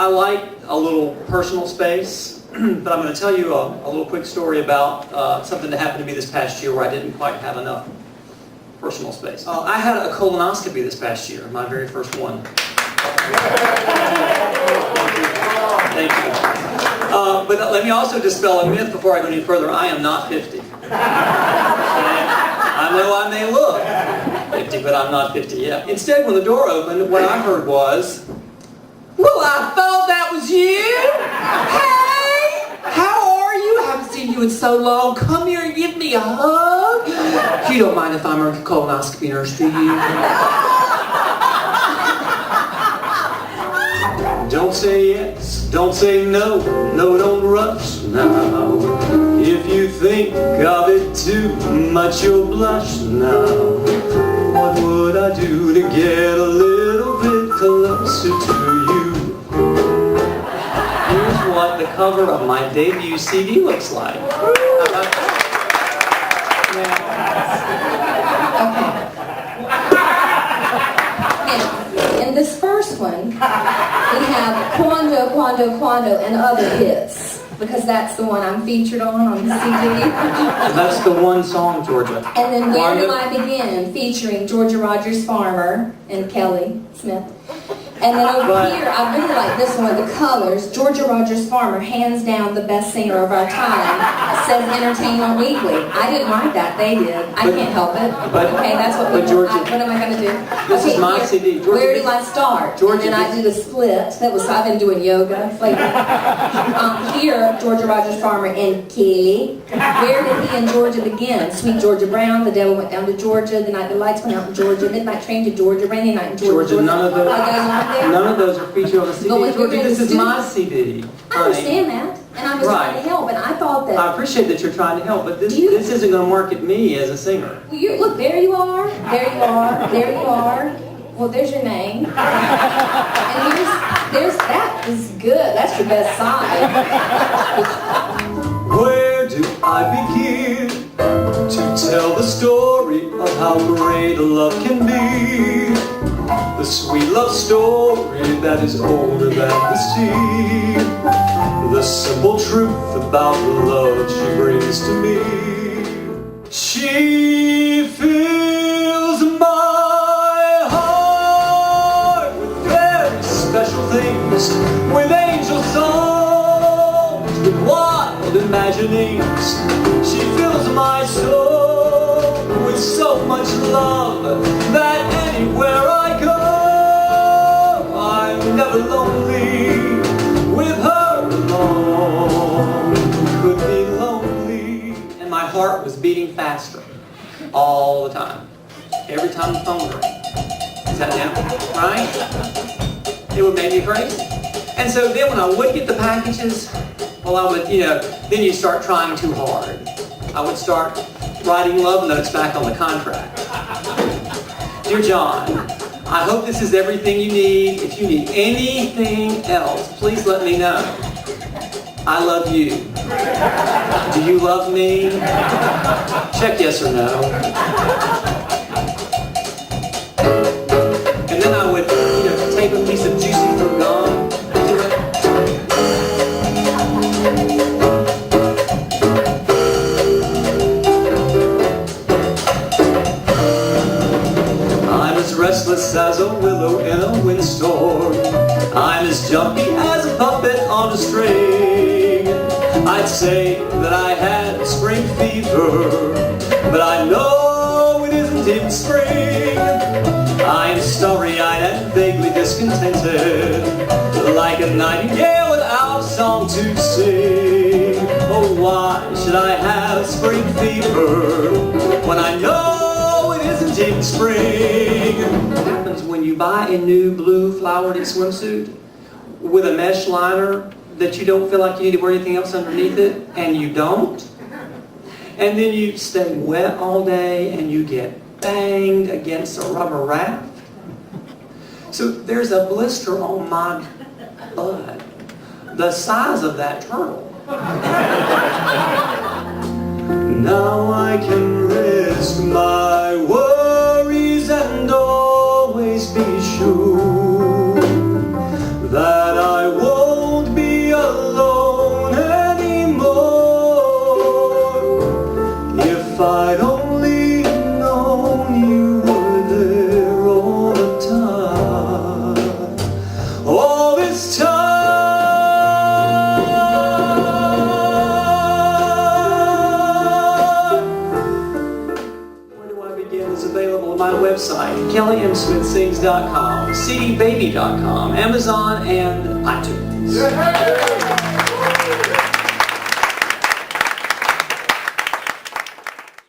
I like a little personal space, but I'm going to tell you a little quick story about something that happened to me this past year where I didn't quite have enough personal space. I had a colonoscopy this past year, my very first one. Thank you. But let me also dispel a myth before I go any further. I am not 50. I know I may look 50, but I'm not 50 yet. Instead, when the door opened, what I heard was, "Well, I thought that was you. Hey, how are you? I haven't seen you in so long. Come here and give me a hug. You don't mind if I'm a colonoscopy nurse, do you?" Don't say yes, don't say no, no, don't rush now. If you think of it too much, you'll blush now. What would I do to get a little bit closer to you? Here's what the cover of my debut CD looks like. In this first one, we have Quando, Quando, Quando, and other hits, because that's the one I'm featured on the CD. That's the one song, Georgia. And then Where Do I Begin, featuring Georgia Rogers Farmer and Kelly Smith. And then over here, I really like this one, The Colors. Georgia Rogers Farmer, hands down the best singer of our time, says Entertainment Weekly. I didn't write that, they did. I can't help it. Okay, that's what we do. What am I going to do? This is my CD. Georgia, where do I start? Georgia, and then I did a split. I've been doing yoga lately. Here, Georgia Rogers Farmer and Kelly. Where did he and Georgia begin? Sweet Georgia Brown, The Devil Went Down to Georgia, The Night the Lights Went Out in Georgia, Midnight Train to Georgia, Rainy Night in Georgia. None of those are featured on the CD. Georgia, this is my CD. I understand that, and I was trying to help, and I thought that... I appreciate that you're trying to help, but this isn't going to market me as a singer. Look, there you are, there you are, there you are. Well, there's your name. And that is good. That's your best side. Where do I begin to tell the story of how great love can be? The sweet love story that is older than the sea. The simple truth about the love she brings to me. She fills my heart with very special things, with angel songs, with wild imaginings. She fills my soul with so much love that anywhere I go, I'm never lonely. With her alone, could be lonely. And my heart was beating faster all the time. Every time the phone rang. Is that now? Right? It would make me crazy. And so then when I would get the packages, well, I would, then you start trying too hard. I would start writing love notes back on the contract. Dear John, I hope this is everything you need. If you need anything else, please let me know. I love you. Do you love me? Check yes or no. And then I would, take a piece of juicy fruit gum. Restless as a willow in a windstorm. I'm as jumpy as a puppet on a string. I'd say that I had spring fever, but I know it isn't even spring. I'm starry-eyed and vaguely discontented, like a nightingale without a song to sing. Oh, why should I have spring fever when I know it isn't even spring? What happens when you buy a new blue flowered swimsuit with a mesh liner that you don't feel like you need to wear anything else underneath it, and you don't? And then you stay wet all day and you get banged against a rubber raft? So there's a blister on my butt the size of that turtle. Now I can risk my worries and always be sure that I won't website, kellymsmithsings.com, cdbaby.com, Amazon, and iTunes.